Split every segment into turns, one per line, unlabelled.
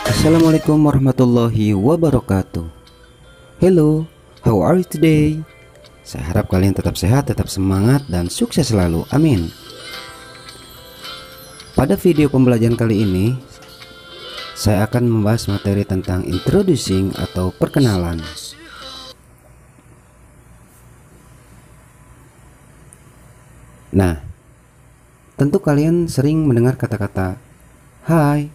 Assalamualaikum warahmatullahi wabarakatuh. Hello, how are you today? Saya harap kalian tetap sehat, tetap semangat, dan sukses selalu. Amin. Pada video pembelajaran kali ini, saya akan membahas materi tentang introducing atau perkenalan. Nah, tentu kalian sering mendengar kata-kata hi,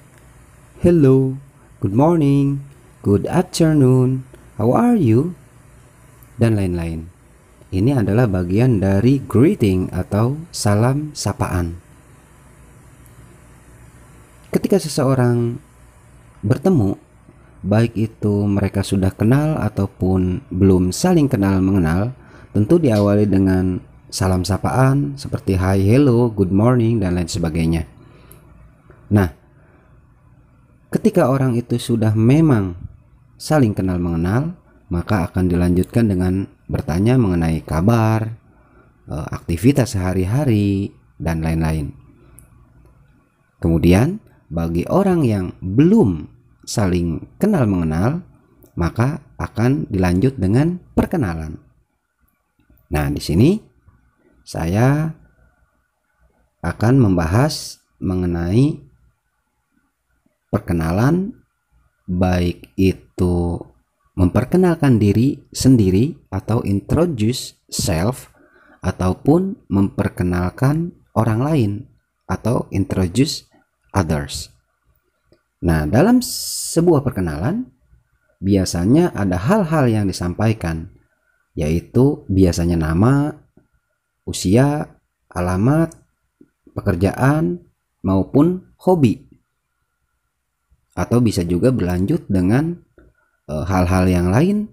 hello, good morning, good afternoon, how are you, dan lain-lain. Ini adalah bagian dari greeting atau salam sapaan. Ketika seseorang bertemu, baik itu mereka sudah kenal ataupun belum saling kenal mengenal, tentu diawali dengan salam sapaan seperti hi, hello, good morning, dan lain sebagainya. Nah, ketika orang itu sudah memang saling kenal mengenal, maka akan dilanjutkan dengan bertanya mengenai kabar, aktivitas sehari-hari, dan lain-lain. Kemudian, bagi orang yang belum saling kenal mengenal, maka akan dilanjut dengan perkenalan. Nah, di sini saya akan membahas mengenai perkenalan, baik itu memperkenalkan diri sendiri atau introduce self, ataupun memperkenalkan orang lain atau introduce others. Nah, dalam sebuah perkenalan biasanya ada hal-hal yang disampaikan, yaitu biasanya nama, usia, alamat, pekerjaan, maupun hobi. Atau bisa juga berlanjut dengan hal-hal yang lain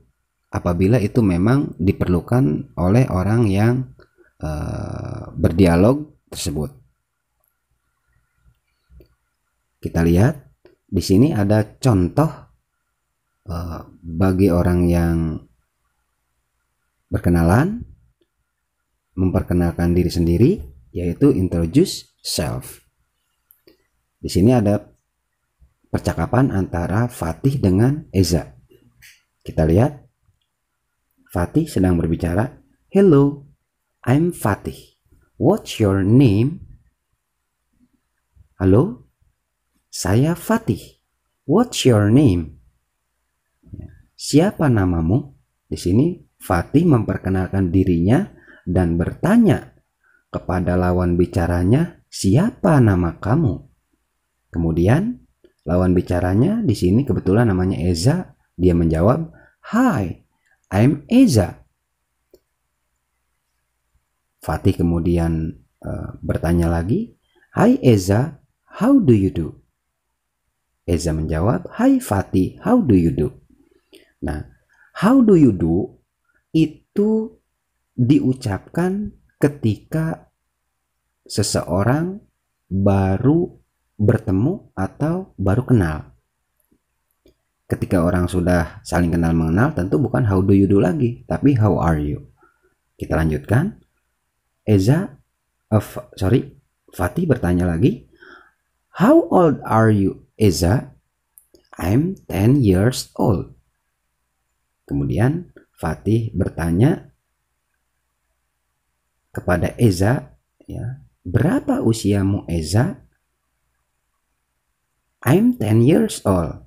apabila itu memang diperlukan oleh orang yang berdialog tersebut. Kita lihat di sini ada contoh bagi orang yang berkenalan, memperkenalkan diri sendiri, yaitu introduce self. Di sini ada percakapan antara Fatih dengan Eza. Kita lihat, Fatih sedang berbicara. Hello, I'm Fatih. What's your name? Halo, saya Fatih. What's your name? Siapa namamu? Di sini Fatih memperkenalkan dirinya dan bertanya kepada lawan bicaranya, siapa nama kamu? Kemudian lawan bicaranya di sini kebetulan namanya Eza, dia menjawab, "Hi, I'm Eza." Fatih kemudian bertanya lagi, "Hi Eza, how do you do?" Eza menjawab, "Hi Fatih, how do you do?" Nah, how do you do itu diucapkan ketika seseorang baru bertemu atau baru kenal. Ketika orang sudah saling kenal mengenal, tentu bukan how do you do lagi, tapi how are you. Kita lanjutkan. Fatih bertanya lagi, how old are you, Eza? I'm 10 years old. Kemudian Fatih bertanya kepada Eza, ya, berapa usiamu Eza? I'm 10 years old.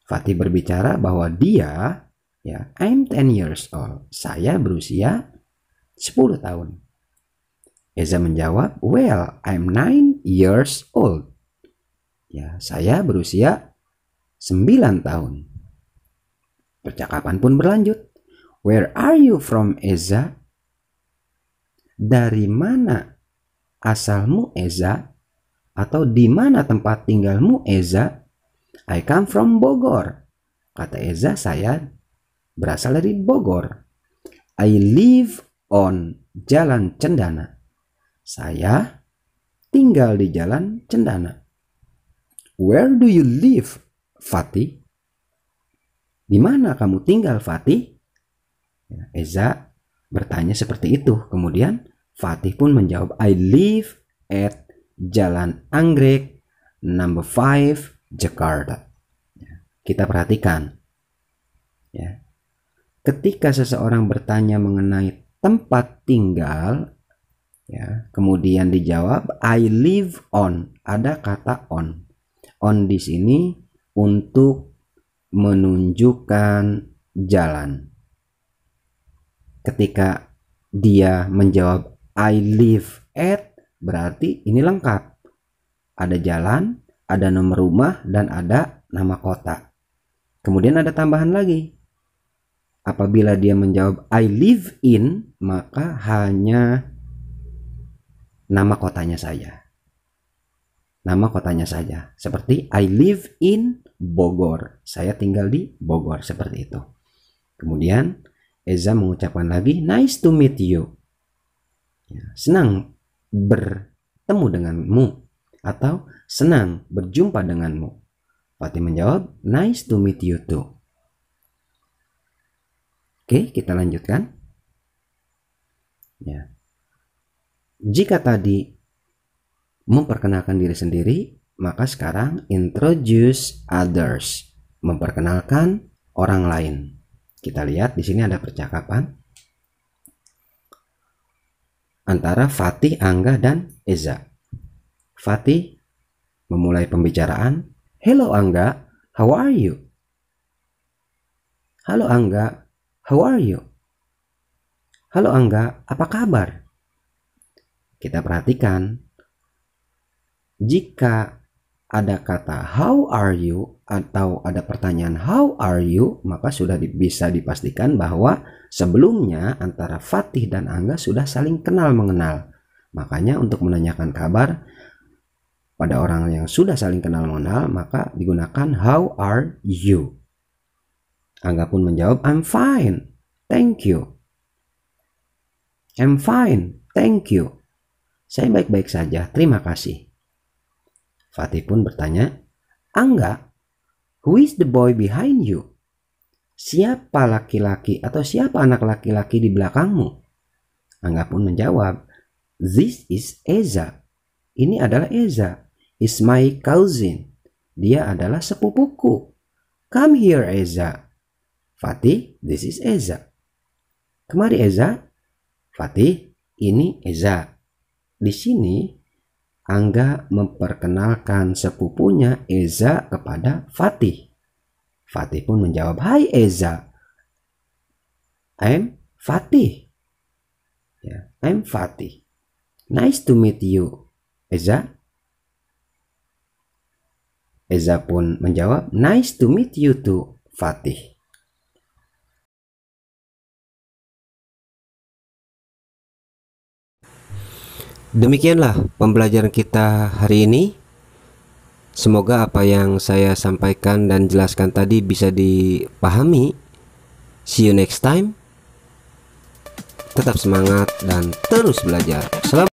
Fatih berbicara bahwa dia, ya, I'm 10 years old. Saya berusia 10 tahun. Eza menjawab, well, I'm 9 years old. Ya, saya berusia 9 tahun. Percakapan pun berlanjut. Where are you from, Eza? Dari mana asalmu, Eza? Atau di mana tempat tinggalmu, Eza? I come from Bogor. Kata Eza, saya berasal dari Bogor. I live on Jalan Cendana. Saya tinggal di Jalan Cendana. Where do you live, Fatih? Di mana kamu tinggal, Fatih? Eza bertanya seperti itu. Kemudian Fatih pun menjawab, I live at Jalan Anggrek, number 5, Jakarta. Kita perhatikan, ya. Ketika seseorang bertanya mengenai tempat tinggal, ya, kemudian dijawab I live on, ada kata on. On di sini untuk menunjukkan jalan. Ketika dia menjawab I live at, berarti ini lengkap. Ada jalan, ada nomor rumah, dan ada nama kota. Kemudian ada tambahan lagi. Apabila dia menjawab I live in, maka hanya nama kotanya saja. Nama kotanya saja. Seperti I live in Bogor. Saya tinggal di Bogor. Seperti itu. Kemudian Eza mengucapkan lagi nice to meet you. Senang bertemu denganmu. Atau senang berjumpa denganmu. Fatih menjawab nice to meet you too. Oke, kita lanjutkan. Ya. Jika tadi memperkenalkan diri sendiri, maka sekarang introduce others, memperkenalkan orang lain. Kita lihat di sini ada percakapan antara Fatih, Angga, dan Eza. Fatih memulai pembicaraan. Hello Angga, how are you? Halo Angga, how are you? Halo Angga, apa kabar? Kita perhatikan, jika ada kata how are you atau ada pertanyaan how are you, maka sudah bisa dipastikan bahwa sebelumnya antara Fatih dan Angga sudah saling kenal mengenal. Makanya untuk menanyakan kabar pada orang yang sudah saling kenal mengenal, maka digunakan how are you. Angga pun menjawab I'm fine, thank you. I'm fine, thank you. Saya baik-baik saja, terima kasih. Fatih pun bertanya, Angga, who is the boy behind you? Siapa laki-laki atau siapa anak laki-laki di belakangmu? Angga pun menjawab, this is Eza. Ini adalah Eza. Is my cousin. Dia adalah sepupuku. Come here Eza. Fatih, this is Eza. Kemari Eza. Fatih, ini Eza. Di sini Angga memperkenalkan sepupunya Eza kepada Fatih. Fatih pun menjawab, Hai Eza. I'm Fatih. Ya, I'm Fatih. Nice to meet you, Eza. Eza pun menjawab, nice to meet you too, Fatih. Demikianlah pembelajaran kita hari ini. Semoga apa yang saya sampaikan dan jelaskan tadi bisa dipahami. See you next time. Tetap semangat dan terus belajar. Selamat.